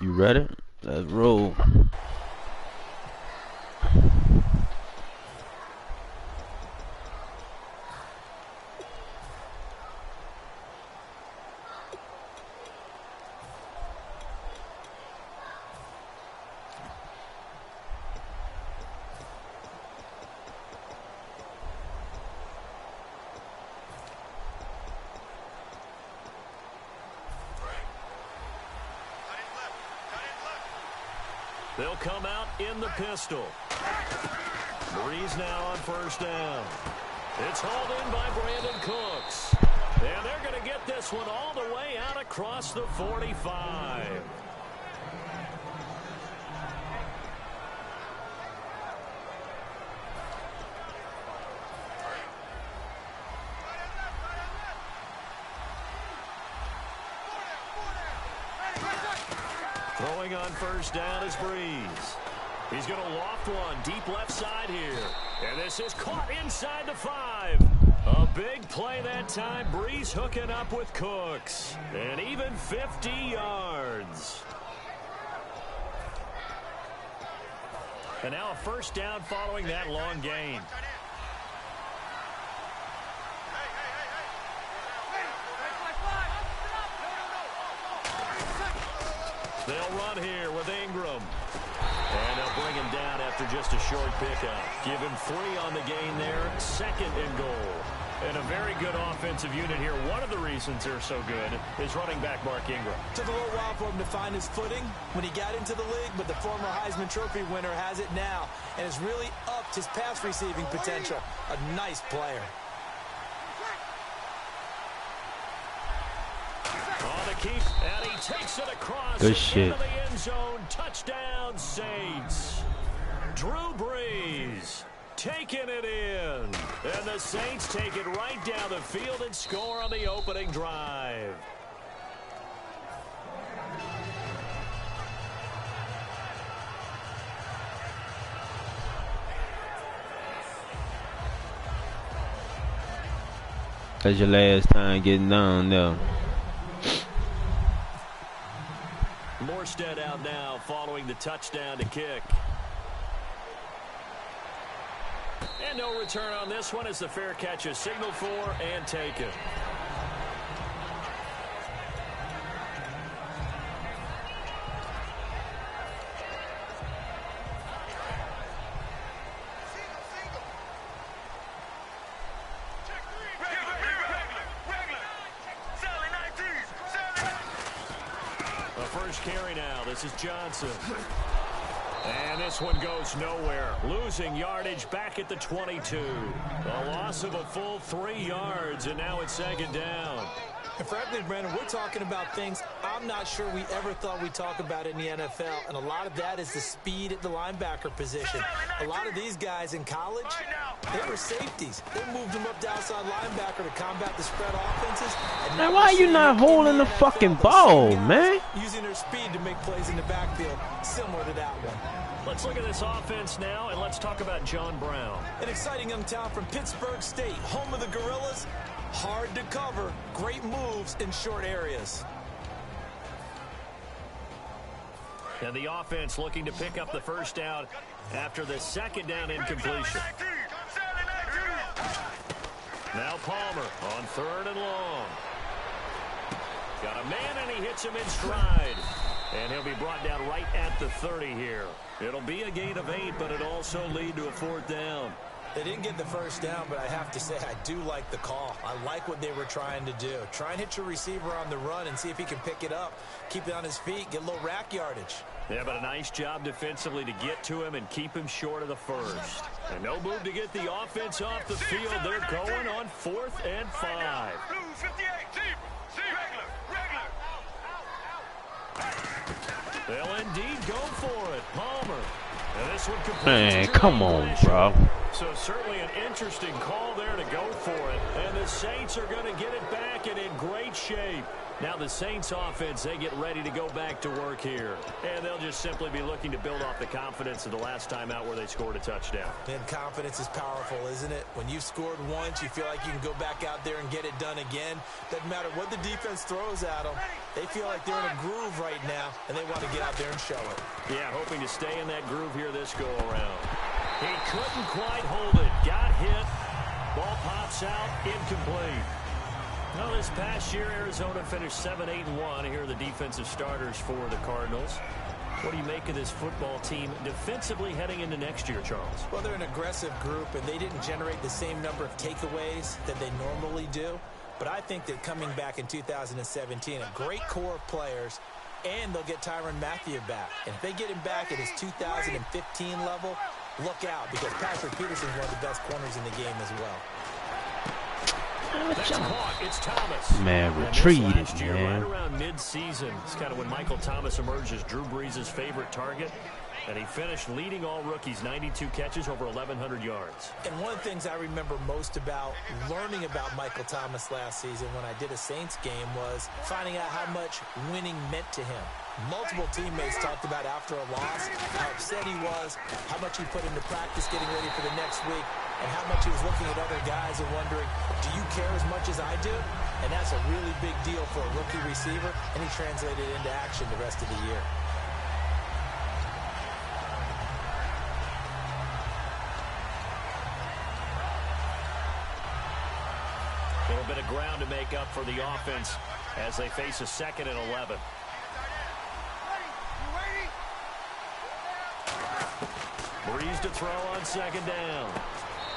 You ready? Let's roll. They'll come out in the pistol. Breeze now on first down. It's hauled in by Brandon Cooks. And they're going to get this one all the way out across the 45. Throwing on first down is Breeze. He's going to loft one deep left side here. And this is caught inside the 5. A big play that time. Breeze hooking up with Cooks. And even 50 yards. And now a first down following that long gain. They'll run here with Ingram. And they'll bring him down after just a short pickup. Give him 3 on the gain there. Second and goal. And a very good offensive unit here. One of the reasons they're so good is running back Mark Ingram. Took a little while for him to find his footing when he got into the league, but the former Heisman Trophy winner has it now and has really upped his pass receiving potential. A nice player. On the keep, and he takes it across Good shit. into the end zone. Touchdown, Saints. Drew Brees taking it in. And the Saints take it right down the field and score on the opening drive. That's your last time getting down there. Morstead out now following the touchdown to kick. And no return on this one as the fair catch is signaled for and taken. Carry now. This is Johnson. And this one goes nowhere. Losing yardage back at the 22. A loss of a full 3 yards, and now it's second down. And frankly, Brandon, we're talking about things I'm not sure we ever thought we'd talk about in the NFL. And a lot of that is the speed at the linebacker position. A lot of these guys in college, they were safeties. They moved them up to outside linebacker to combat the spread offenses. And Man, why are you not holding the fucking ball, man? Using their speed to make plays in the backfield, similar to that one. Let's look at this offense now, and let's talk about John Brown. An exciting young talent from Pittsburgh State, home of the Gorillas. Hard to cover, great moves in short areas. And the offense looking to pick up the first down after the second down incompletion. Now Palmer on third and long. Got a man, and he hits him in stride. And he'll be brought down right at the 30 here. It'll be a gain of 8, but it'll also lead to a fourth down. They didn't get the first down, but I have to say I do like the call. I like what they were trying to do. Try and hit your receiver on the run and see if he can pick it up. Keep it on his feet, get a little rack yardage. Yeah, but a nice job defensively to get to him and keep him short of the first. And no move to get the offense off the field. They're going on 4th and 5. They'll indeed go for it. Palmer. And this one completes. Man, come on, bro. So certainly an interesting call there to go for it. And the Saints are going to get it back and in great shape. Now the Saints offense, they get ready to go back to work here. And they'll just simply be looking to build off the confidence of the last time out where they scored a touchdown. And confidence is powerful, isn't it? When you've scored once, you feel like you can go back out there and get it done again. Doesn't matter what the defense throws at them. They feel like they're in a groove right now, and they want to get out there and show it. Yeah, hoping to stay in that groove here this go-around. He couldn't quite hold it. Got hit. Ball pops out. Incomplete. Well, this past year, Arizona finished 7-8-1. Here are the defensive starters for the Cardinals. What do you make of this football team defensively heading into next year, Charles? Well, they're an aggressive group, and they didn't generate the same number of takeaways that they normally do. But I think that coming back in 2017, a great core of players, and they'll get Tyrann Mathieu back. And if they get him back at his 2015 level, look out, because Patrick Peterson's one of the best corners in the game as well. That's caught. It's Thomas. Man, retreated, last year, man. right around mid-season, it's kind of when Michael Thomas emerged as Drew Brees' favorite target. And he finished leading all rookies, 92 catches, over 1,100 yards. And one of the things I remember most about learning about Michael Thomas last season when I did a Saints game was finding out how much winning meant to him. Multiple teammates talked about after a loss how upset he was, how much he put into practice getting ready for the next week, and how much he was looking at other guys and wondering, do you care as much as I do? And that's a really big deal for a rookie receiver, and he translated into action the rest of the year. A little bit of ground to make up for the offense as they face a 2nd and 11. Breeze to throw on 2nd down.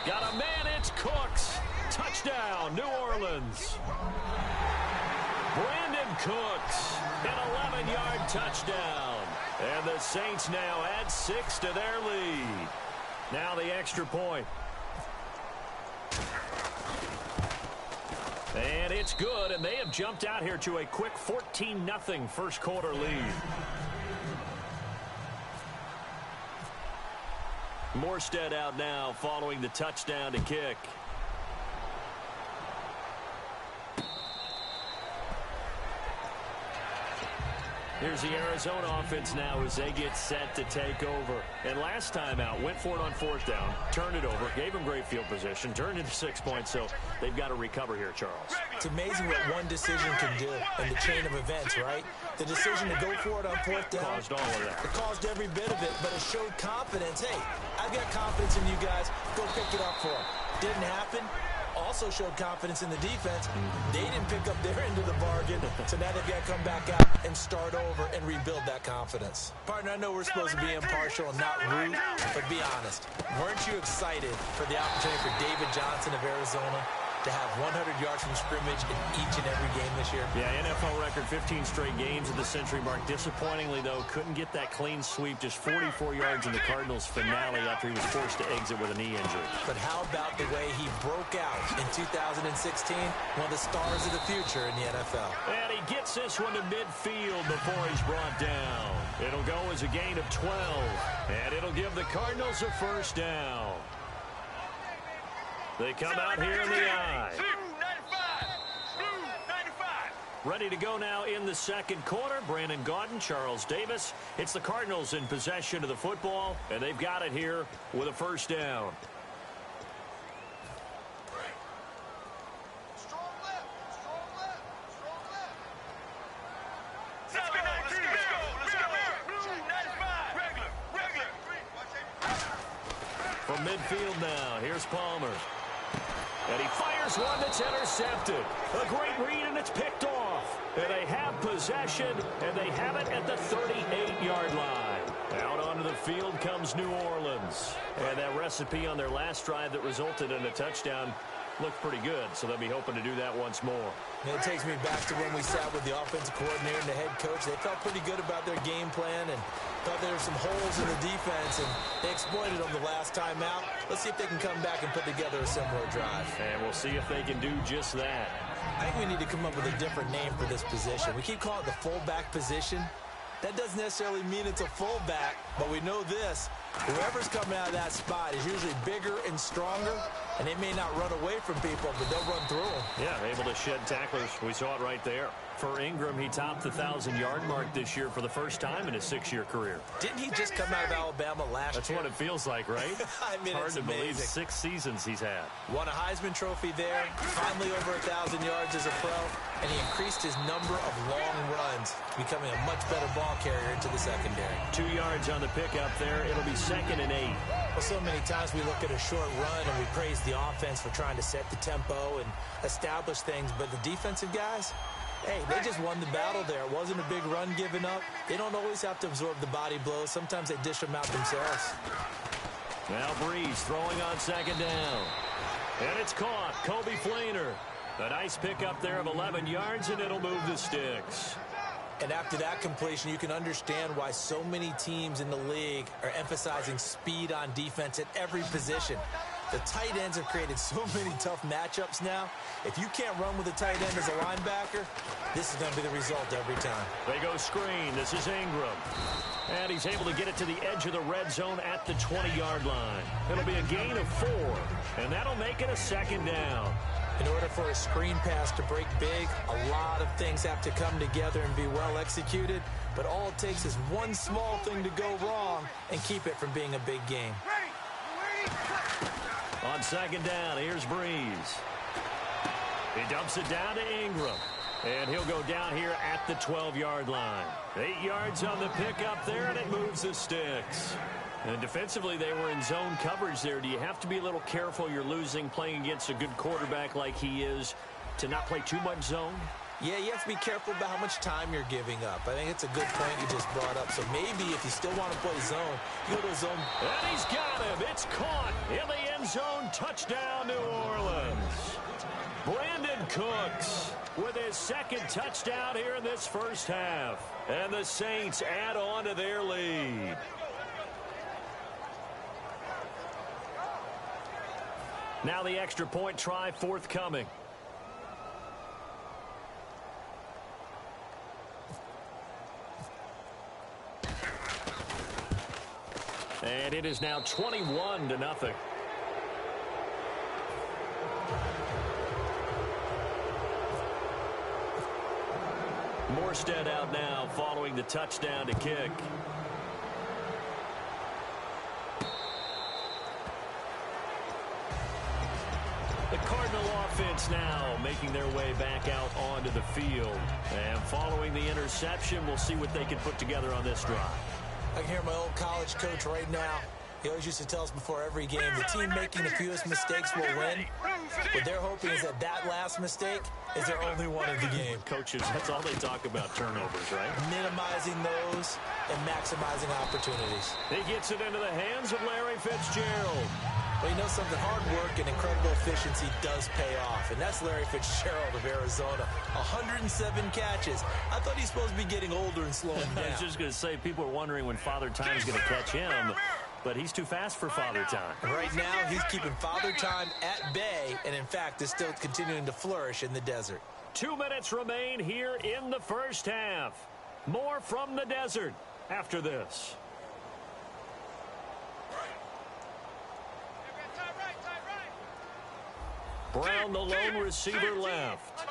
Got a man, it's Cooks. Touchdown, New Orleans. Brandon Cooks, an 11-yard touchdown. And the Saints now add 6 to their lead. Now the extra point. And it's good, and they have jumped out here to a quick 14-0 first quarter lead. Morstead out now following the touchdown to kick. Here's the Arizona offense now as they get set to take over. And last time out, went for it on 4th down, turned it over, gave them great field position, turned into 6 points, so they've got to recover here, Charles. It's amazing what one decision can do in the chain of events, right? The decision to go for it on 4th down. Caused all of that. It caused every bit of it, but it showed confidence. Hey, I've got confidence in you guys. Go pick it up for them. Didn't happen. Also showed confidence in the defense. They didn't pick up their end of the bargain, so now they've got to come back out and start over and rebuild that confidence. Partner, I know we're supposed to be impartial and not rude, but be honest. Weren't you excited for the opportunity for David Johnson of Arizona to have 100 yards from scrimmage in each and every game this year? Yeah, NFL record 15 straight games at the century mark. Disappointingly, though, couldn't get that clean sweep. Just 44 yards in the Cardinals' finale after he was forced to exit with a knee injury. But how about the way he broke out in 2016? One of the stars of the future in the NFL. And he gets this one to midfield before he's brought down. It'll go as a gain of 12, and it'll give the Cardinals a 1st down. They come out here in the eye. Ready to go now in the 2nd quarter. Brandon Gaudin, Charles Davis. It's the Cardinals in possession of the football, and they've got it here with a 1st down. From midfield now, here's Palmer. And he fires one that's intercepted. A great read, and it's picked off. And they have possession, and they have it at the 38-yard line. Out onto the field comes New Orleans. And that recipe on their last drive that resulted in a touchdown looked pretty good, so they'll be hoping to do that once more. And it takes me back to when we sat with the offensive coordinator and the head coach. They felt pretty good about their game plan and thought there were some holes in the defense, and they exploited them the last time out. Let's see if they can come back and put together a similar drive. And we'll see if they can do just that. I think we need to come up with a different name for this position. We keep calling it the fullback position. That doesn't necessarily mean it's a fullback, but we know this. Whoever's coming out of that spot is usually bigger and stronger, and they may not run away from people, but they'll run through them. Yeah, able to shed tacklers. We saw it right there. For Ingram, he topped the 1,000-yard mark this year for the first time in his 6-year career. Didn't he just come out of Alabama last year? That's what it feels like, right? I mean, it's hard it's to amazing. believe 6 seasons he's had. Won a Heisman Trophy there, finally over 1,000 yards as a pro, and he increased his number of long runs, becoming a much better ball carrier into the secondary. 2 yards on the pickup there. It'll be 2nd and 8. Well, so many times we look at a short run and we praise the offense for trying to set the tempo and establish things, but the defensive guys, hey, they just won the battle there. It wasn't a big run given up. They don't always have to absorb the body blows. Sometimes they dish them out themselves. Now Breeze throwing on 2nd down. And it's caught. Kobe Fleener. A nice pickup there of 11 yards, and it'll move the sticks. And after that completion, you can understand why so many teams in the league are emphasizing speed on defense at every position. The tight ends have created so many tough matchups now. If you can't run with a tight end as a linebacker, this is going to be the result every time. They go screen. This is Ingram. And he's able to get it to the edge of the red zone at the 20-yard line. It'll be a gain of 4, and that'll make it a 2nd down. In order for a screen pass to break big, a lot of things have to come together and be well executed. But all it takes is one small thing to go wrong and keep it from being a big game. On 2nd down, here's Breeze. He dumps it down to Ingram. And he'll go down here at the 12-yard line. 8 yards on the pickup there, and it moves the sticks. And defensively, they were in zone coverage there. Do you have to be a little careful? You're losing, playing against a good quarterback like he is, to not play too much zone? Yeah, you have to be careful about how much time you're giving up. I think it's a good point you just brought up. So maybe if you still want to play zone, you go to zone. And he's got him. It's caught in the end zone. Touchdown, New Orleans. Brandon Cooks with his 2nd touchdown here in this first half. And the Saints add on to their lead. Now the extra point try forthcoming. And it is now 21-0. Morstead out now following the touchdown to kick. The Cardinal offense now making their way back out onto the field. And following the interception, we'll see what they can put together on this drive. I can hear my old college coach right now. He always used to tell us before every game, the team making the fewest mistakes will win. What they're hoping is that that last mistake is their only one of the game. Coaches, that's all they talk about, turnovers, right? Minimizing those and maximizing opportunities. He gets it into the hands of Larry Fitzgerald. Well, you know something, hard work and incredible efficiency does pay off, and that's Larry Fitzgerald of Arizona. 107 catches. I thought he's supposed to be getting older and slowing down. I was just going to say, people are wondering when Father Time's going to catch him, but he's too fast for Father Time. Right now, he's keeping Father Time at bay, and in fact, is still continuing to flourish in the desert. 2 minutes remain here in the first half. More from the desert after this. Brown, the lone receiver, left.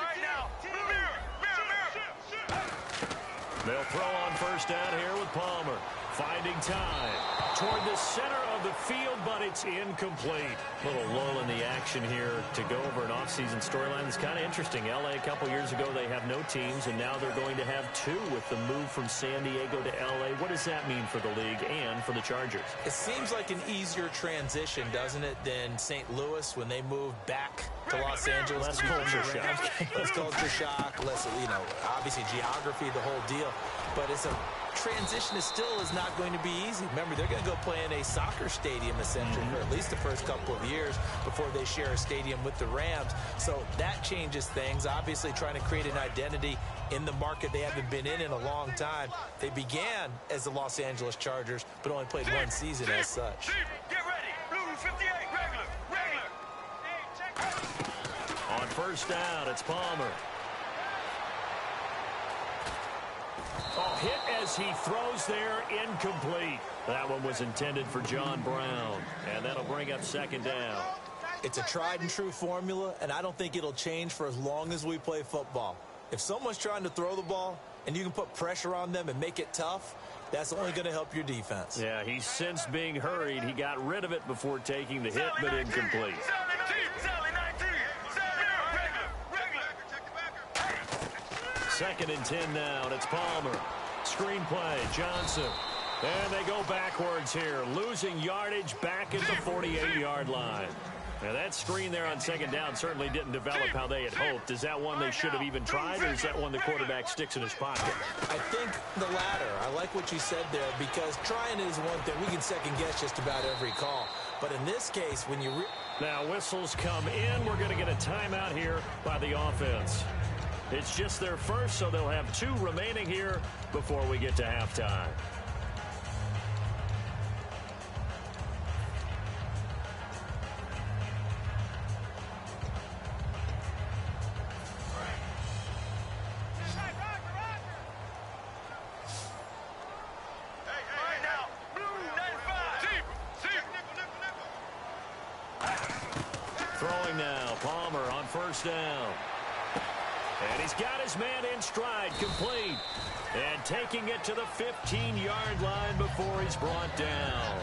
They'll throw on 1st down here with Palmer. Finding time toward the center of the field, but it's incomplete. Little lull in the action here to go over an offseason storyline. It's kind of interesting. L.A. a couple years ago, they have no teams, and now they're going to have 2 with the move from San Diego to L.A. What does that mean for the league and for the Chargers? It seems like an easier transition, doesn't it, than St. Louis when they moved back to Los Angeles. Less culture shock. Less culture shock, less, obviously geography, the whole deal. But it's a transition still is not going to be easy. Remember, they're going to go play in a soccer stadium, essentially, for at least the first couple of years before they share a stadium with the Rams. So that changes things. Obviously, trying to create an identity in the market they haven't been in a long time. They began as the Los Angeles Chargers, but only played one season as such. Get ready. Blue 58, regular. On 1st down, it's Palmer. Oh, hit as he throws there, incomplete. That one was intended for John Brown, and that'll bring up 2nd down. It's a tried and true formula, and I don't think it'll change for as long as we play football. If someone's trying to throw the ball and you can put pressure on them and make it tough, that's only going to help your defense. Yeah, he's since being hurried. He got rid of it before taking the hit, but incomplete. Second and 10 now, and it's Palmer. Screenplay, Johnson. And they go backwards here, losing yardage back at the 48-yard line. Now, that screen there on second down certainly didn't develop how they had hoped. Is that one they should have even tried, or is that one the quarterback sticks in his pocket? I think the latter. I like what you said there, because trying is one thing. We can second-guess just about every call. But in this case, when you... Now, whistles come in. We're going to get a timeout here by the offense. It's just their first, so they'll have 2 remaining here before we get to halftime. Throwing now, Palmer on first down. And he's got his man in stride, complete. And taking it to the 15-yard line before he's brought down.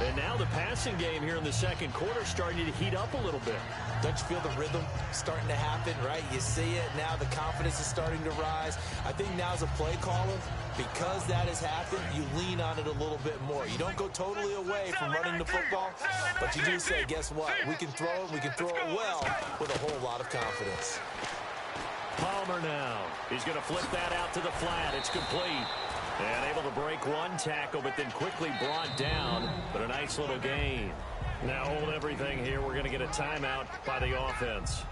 And now the passing game here in the second quarter starting to heat up a little bit. Don't you feel the rhythm starting to happen, right? You see it. Now the confidence is starting to rise. I think now as a play caller, because that has happened, you lean on it a little bit more. You don't go totally away from running the football, but you do say, guess what? We can throw it. We can throw it well with a whole lot of confidence. Palmer now. He's going to flip that out to the flat. It's complete. And able to break one tackle, but then quickly brought down. But a nice little gain. Now hold everything here. We're going to get a timeout by the offense.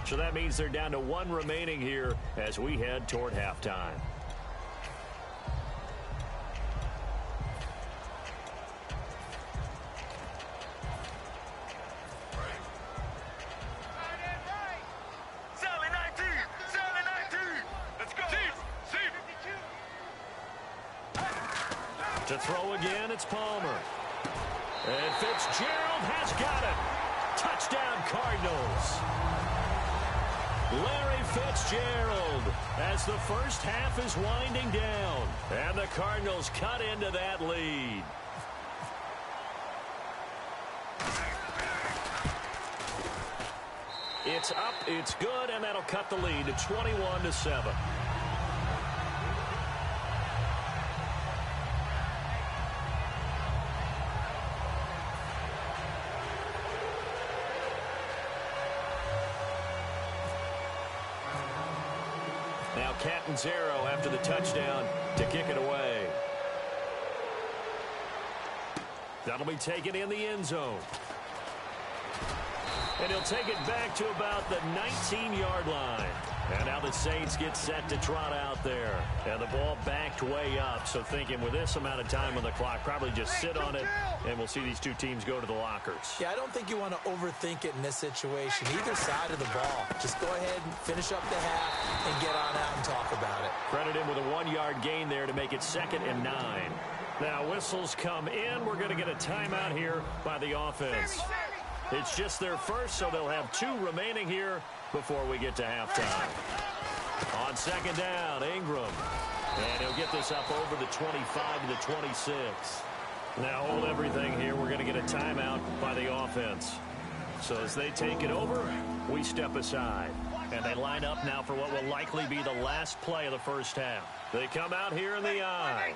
So that means they're down to 1 remaining here as we head toward halftime. To throw again, it's Palmer. And Fitzgerald has got it. Touchdown, Cardinals. Larry Fitzgerald as the first half is winding down. And the Cardinals cut into that lead. It's up, it's good, and that'll cut the lead to 21-7. Now Catanzaro after the touchdown to kick it away. That'll be taken in the end zone. And he'll take it back to about the 19-yard line. And now the Saints get set to trot out there. And the ball backed way up. So thinking with this amount of time on the clock, probably just sit on it, and we'll see these 2 teams go to the lockers. Yeah, I don't think you want to overthink it in this situation. Either side of the ball. Just go ahead and finish up the half and get on out and talk about it. Credit him with a 1-yard gain there to make it 2nd and 9. Now whistles come in. We're going to get a timeout here by the offense. It's just their first, so they'll have 2 remaining here before we get to halftime. On second down, Ingram. And he'll get this up over the 25 to the 26. Now hold everything here. We're going to get a timeout by the offense. So as they take it over, we step aside. And they line up now for what will likely be the last play of the first half. They come out here in the I.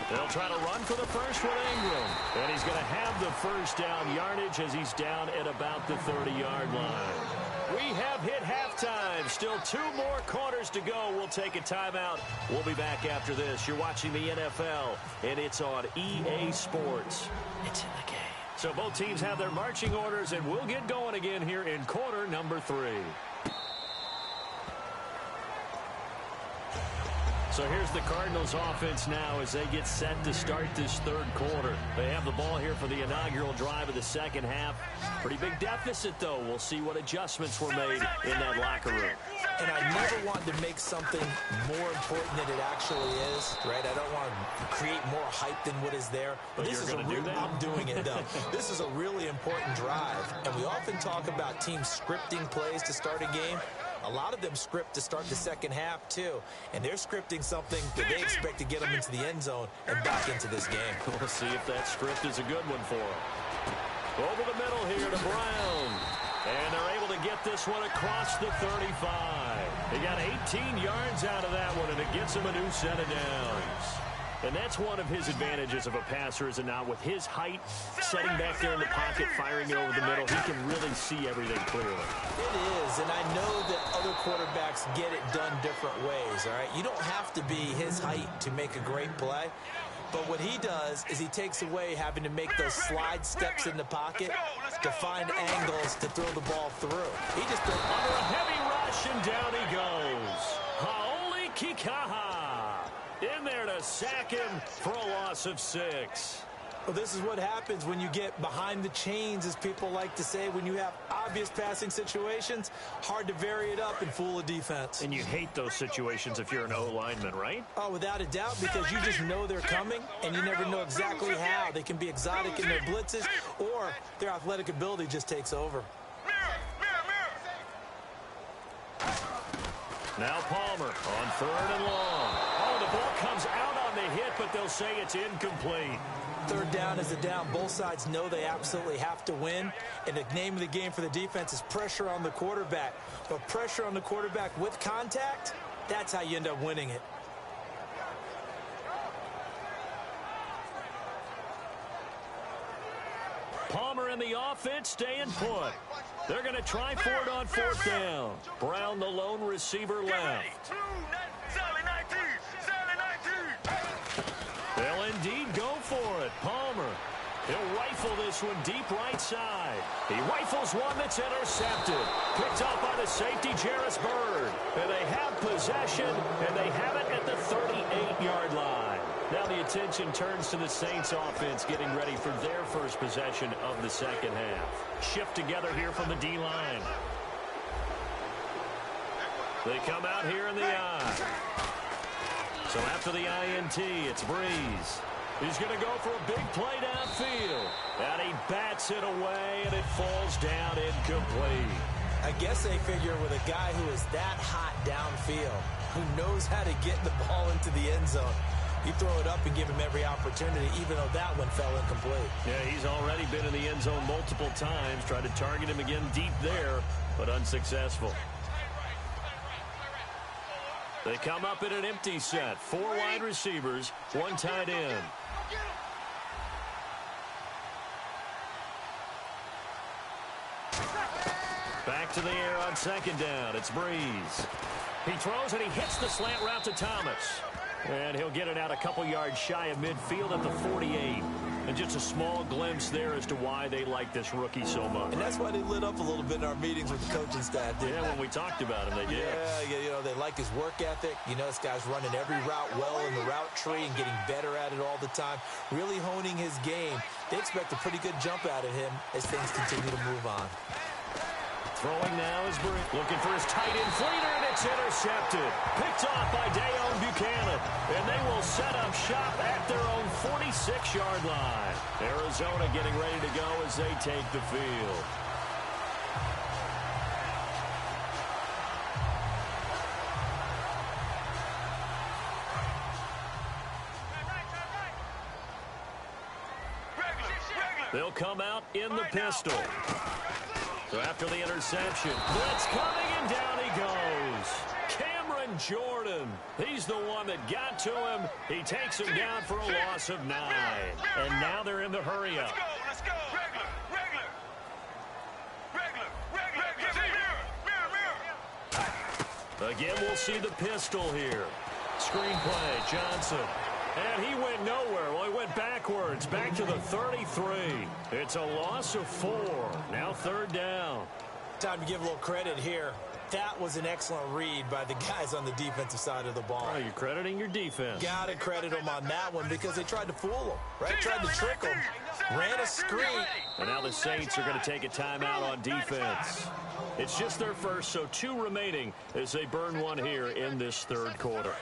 They'll try to run for the first with Ingram. And he's going to have the first down yardage as he's down at about the 30-yard line. We have hit halftime. Still 2 more quarters to go. We'll take a timeout. We'll be back after this. You're watching the NFL, and it's on EA Sports. It's in the game. So both teams have their marching orders, and we'll get going again here in quarter number 3. So here's the Cardinals offense now as they get set to start this third quarter. They have the ball here for the inaugural drive of the second half. Pretty big deficit, though. We'll see what adjustments were made in that locker room. And I never want to make something more important than it actually is, right? I don't want to create more hype than what is there. But this is I'm doing it, though. This is a really important drive. And we often talk about teams scripting plays to start a game. A lot of them script to start the second half, too. And they're scripting something that they expect to get them into the end zone and back into this game. We'll see if that script is a good one for them. Over the middle here to Brown. And they're able to get this one across the 35. They got 18 yards out of that one, and it gets him a new set of downs. And that's one of his advantages of a passer, is it not? With his height, setting back there in the pocket, firing it over the middle, he can really see everything clearly. It is, and I know that other quarterbacks get it done different ways, all right? You don't have to be his height to make a great play. But what he does is he takes away having to make those slide steps in the pocket to find angles to throw the ball through. He just does under a heavy rush, and down he goes. Haoli Kikaha in there to sack him for a loss of 6. Well, this is what happens when you get behind the chains, as people like to say. When you have obvious passing situations, hard to vary it up and fool a defense. And you hate those situations if you're an O-lineman, right? Oh, without a doubt, because you just know they're coming, and you never know exactly how. They can be exotic in their blitzes, or their athletic ability just takes over. Now Palmer on 3rd and long. Oh, the ball comes out on the hit, but they'll say it's incomplete. 3rd down is a down. Both sides know they absolutely have to win. And the name of the game for the defense is pressure on the quarterback. But pressure on the quarterback with contact, that's how you end up winning it. Palmer and the offense staying put. They're going to try for it on 4th down. Brown, the lone receiver, left. They'll indeed go for it. Palmer, he'll rifle this one deep right side. He rifles one that's intercepted. Picked up by the safety, Jarris Byrd. And they have possession, and they have it at the 38-yard line. Now the attention turns to the Saints offense getting ready for their first possession of the second half. Shift together here from the D-line. They come out here in the eye. So after the INT, it's Breeze. He's going to go for a big play downfield. And he bats it away, and it falls down incomplete. I guess they figure with a guy who is that hot downfield, who knows how to get the ball into the end zone, you throw it up and give him every opportunity, even though that one fell incomplete. Yeah, he's already been in the end zone multiple times. Tried to target him again deep there, but unsuccessful. They come up in an empty set. 4 wide receivers, 1 tight end. Back to the air on 2nd down. It's Breeze. He throws and he hits the slant route to Thomas. And he'll get it out a couple yards shy of midfield at the 48. And just a small glimpse there as to why they like this rookie so much. And that's why they lit up a little bit in our meetings with the coaching staff, didn't they? When we talked about him, they did. Yeah, you know, they like his work ethic. You know, this guy's running every route well in the route tree and getting better at it all the time. Really honing his game. They expect a pretty good jump out of him as things continue to move on. Throwing now is Brick. Looking for his tight end Fleeter, and it's intercepted. Picked off by Dayon Buchanan. And they will set up shop at their own 46-yard line. Arizona getting ready to go as they take the field. They'll come out in the pistol. So after the interception, blitz coming, and down he goes. Cameron Jordan, he's the one that got to him. He takes him down for a loss of 9. And now they're in the hurry-up. Let's go. Regular. Again, we'll see the pistol here. Screenplay, Johnson. And he went nowhere. Well, he went backwards, back to the 33. It's a loss of 4. Now 3rd down. Time to give a little credit here. That was an excellent read by the guys on the defensive side of the ball. Oh, you're crediting your defense. Got to credit them on that one because they tried to fool them, right? Tried to trick them, ran a screen. And now the Saints are going to take a timeout on defense. It's just their first, so 2 remaining as they burn one here in this third quarter.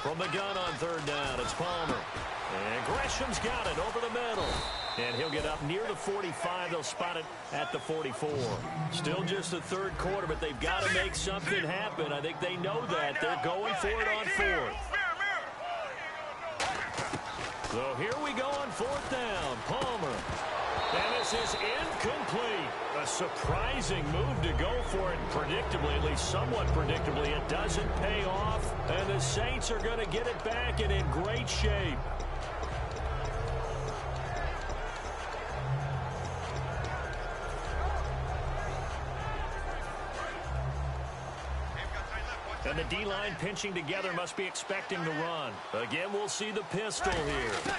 From the gun on third down, it's Palmer. And Gresham's got it over the middle. And he'll get up near the 45. They'll spot it at the 44. Still just the third quarter, but they've got to make something happen. I think they know that. They're going for it on fourth. So here we go on fourth down. Palmer. And this is incomplete. A surprising move to go for it predictably, at least somewhat predictably. It doesn't pay off, and the Saints are going to get it back and in great shape. And the D-line pinching together must be expecting the run. Again, we'll see the pistol here.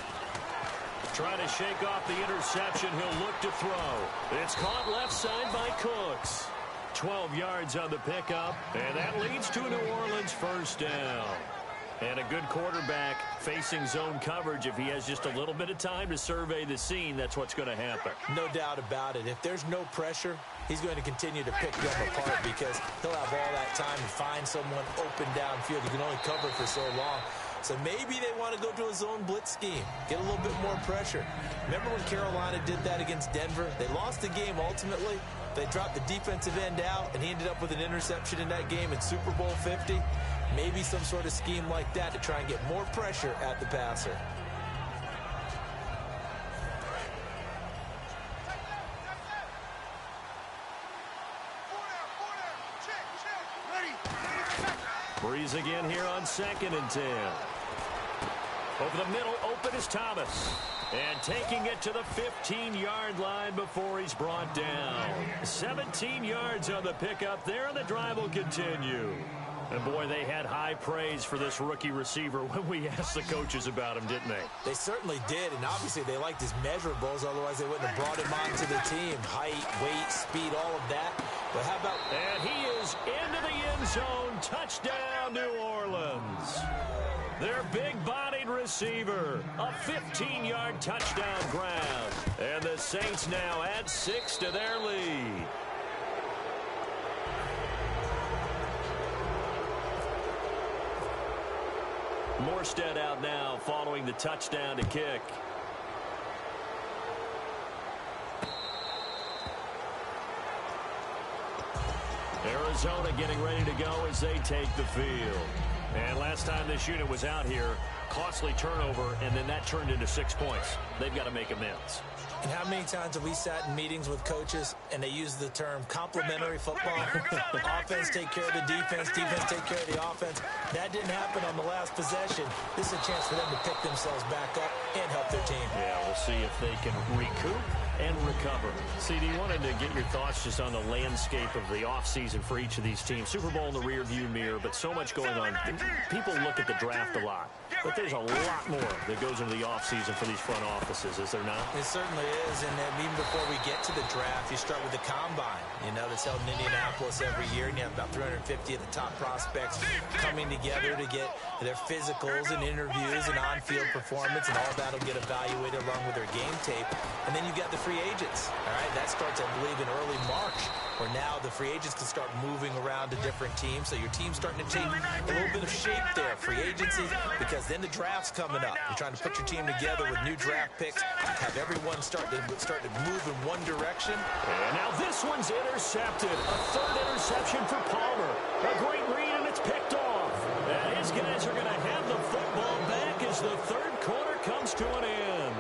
Trying to shake off the interception. He'll look to throw. It's caught left side by Cooks. 12 yards on the pickup, and that leads to a New Orleans first down. And a good quarterback facing zone coverage. If he has just a little bit of time to survey the scene, that's what's going to happen. No doubt about it. If there's no pressure, he's going to continue to pick them apart because he'll have all that time to find someone open downfield. He can only cover for so long. So maybe they want to go to a zone blitz scheme, get a little bit more pressure. Remember when Carolina did that against Denver? They lost the game ultimately. They dropped the defensive end out, and he ended up with an interception in that game in Super Bowl 50. Maybe some sort of scheme like that to try and get more pressure at the passer. Breeze again here on 2nd and 10. Over the middle, open is Thomas. And taking it to the 15-yard line before he's brought down. 17 yards on the pickup there, and the drive will continue. And, boy, they had high praise for this rookie receiver when we asked the coaches about him, didn't they? They certainly did, and obviously they liked his measurables. Otherwise, they wouldn't have brought him onto the team. Height, weight, speed, all of that. But how about... And he is into the end zone. Touchdown, New Orleans. Their big-bodied receiver. A 15-yard touchdown grab. And the Saints now add 6 to their lead. Morstead out now following the touchdown to kick. Arizona getting ready to go as they take the field. And last time this unit was out here, costly turnover, and then that turned into 6 points. They've got to make amends. And how many times have we sat in meetings with coaches and they use the term complementary football? Offense take care of the defense, defense take care of the offense. That didn't happen on the last possession. This is a chance for them to pick themselves back up and help their team. Yeah, we'll see if they can recoup and recover. CD, wanted to get your thoughts just on the landscape of the offseason for each of these teams. Super Bowl in the rearview mirror, but so much going on. People look at the draft a lot, but there's a lot more that goes into the offseason for these front offices, is there not? It certainly is, and even before we get to the draft, you start with the combine. You know, that's held in Indianapolis every year, and you have about 350 of the top prospects coming together to get their physicals and interviews and on-field performance, and all that will get evaluated along with their game tape. And then you got the free agents. All right, that starts, I believe, in early March, where now the free agents can start moving around to different teams. So your team's starting to take a little bit of shape there, free agency, because then the draft's coming up. You're trying to put your team together with new draft picks, have everyone start to move in one direction. And now this one's intercepted. A third interception for Palmer. A great read, and it's picked off. And his guys are going to have the football back as the third quarter comes to an end.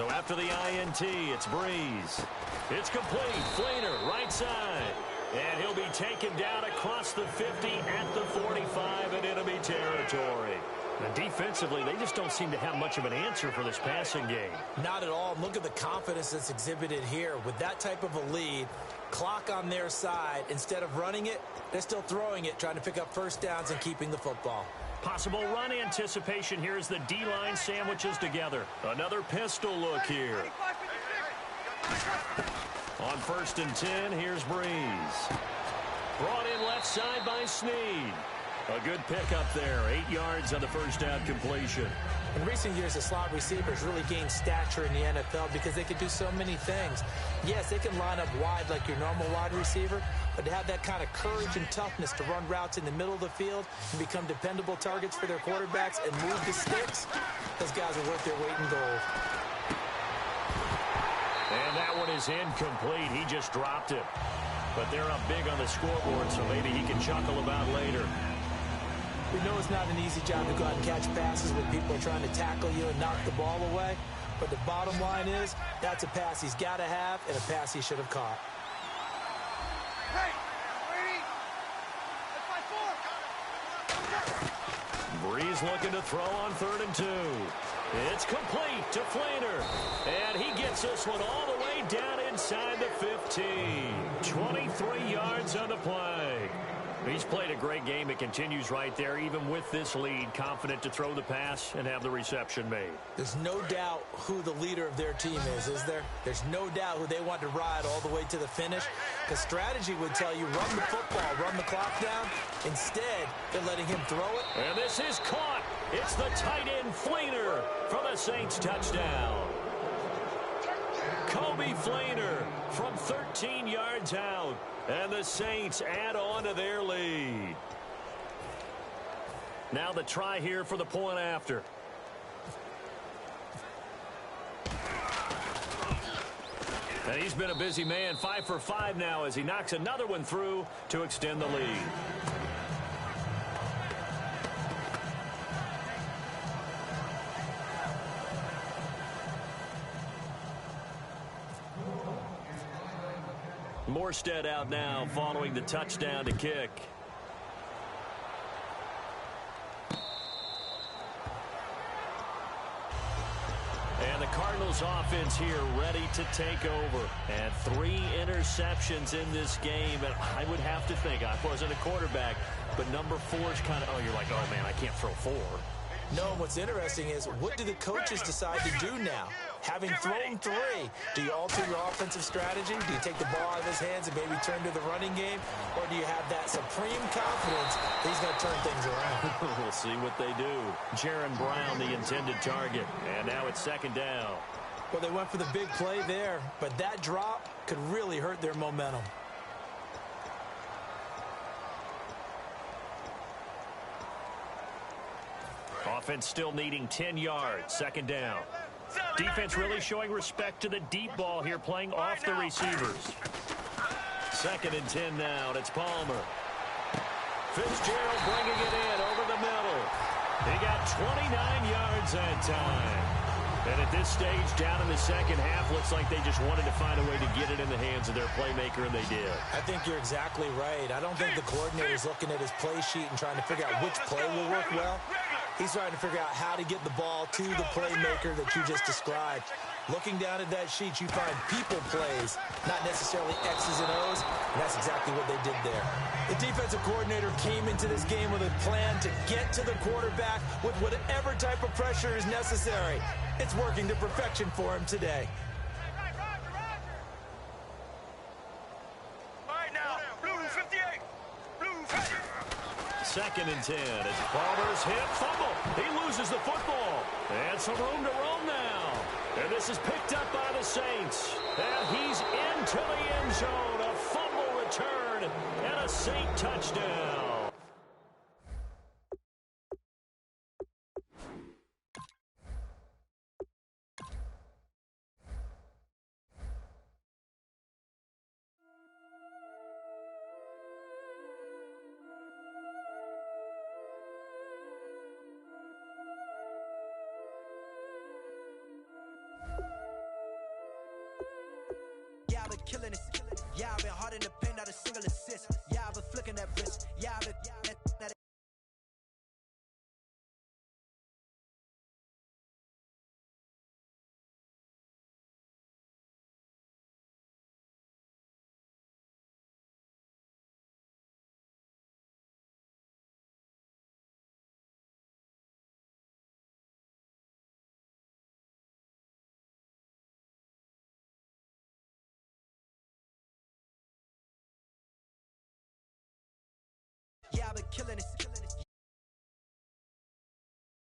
So after the INT, it's Breeze. It's complete. Fleener, right side. And he'll be taken down across the 50 at the 45 and enemy territory. Now, defensively, they just don't seem to have much of an answer for this passing game. Not at all. Look at the confidence that's exhibited here. With that type of a lead, clock on their side, instead of running it, they're still throwing it, trying to pick up first downs and keeping the football. Possible run anticipation here as the D-line sandwiches together. Another pistol look here. On 1st and 10, here's Breeze. Brought in left side by Snead. A good pickup there. 8 yards on the first down completion. In recent years, the slot receivers really gained stature in the NFL because they can do so many things. Yes, they can line up wide like your normal wide receiver, but to have that kind of courage and toughness to run routes in the middle of the field and become dependable targets for their quarterbacks and move the sticks, those guys are worth their weight in gold. And that one is incomplete. He just dropped it. But they're up big on the scoreboard, so maybe he can chuckle about later. We know it's not an easy job to go out and catch passes when people are trying to tackle you and knock the ball away. But the bottom line is, that's a pass he's got to have and a pass he should have caught. Hey, Brady, that's my 4. Breeze looking to throw on 3rd and 2. It's complete to Fleener. And he gets this one all the way down inside the 15. 23 yards on the play. He's played a great game. It continues right there, even with this lead, confident to throw the pass and have the reception made. There's no doubt who the leader of their team is there? There's no doubt who they want to ride all the way to the finish. Because strategy would tell you, run the football, run the clock down. Instead, they're letting him throw it. And this is caught. It's the tight end Fleener for the Saints touchdown. Kobe Fleener from 13 yards out. And the Saints add on to their lead. Now the try here for the point after. And he's been a busy man, 5 for 5 now as he knocks another one through to extend the lead. Morstead out now following the touchdown to kick. And the Cardinals offense here ready to take over. And 3 interceptions in this game. And I would have to think, I wasn't a quarterback, but number 4 is kind of, oh, you're like, oh, man, I can't throw 4. No, what's interesting is, what do the coaches decide to do now? Having thrown 3, do you alter your offensive strategy? Do you take the ball out of his hands and maybe turn to the running game? Or do you have that supreme confidence that he's going to turn things around? We'll see what they do. Jaron Brown, the intended target. And now it's 2nd down. Well, they went for the big play there, but that drop could really hurt their momentum. Offense still needing 10 yards. 2nd down. Defense really showing respect to the deep ball here, playing off the receivers. 2nd and 10 now, and it's Palmer. Fitzgerald bringing it in over the middle. He got 29 yards that time. And at this stage, down in the second half, looks like they just wanted to find a way to get it in the hands of their playmaker, and they did. I think you're exactly right. I don't think the coordinator's looking at his play sheet and trying to figure out which play will work well. He's trying to figure out how to get the ball to the playmaker that you just described. Looking down at that sheet, you find people plays, not necessarily X's and O's, and that's exactly what they did there. The defensive coordinator came into this game with a plan to get to the quarterback with whatever type of pressure is necessary. It's working to perfection for him today. All right now, blue 58. Blue 50. 2nd and 10. It's Palmer's hit. Fumble. He loses the football. And some room to roam now. And this is picked up by the Saints. And he's into the end zone. A fumble return and a Saint touchdown. killing this. Yeah, I've been hard in the paint, not a single assist. Yeah, I've been flicking that wrist. Yeah, I've been that. Yeah, I've been killing this.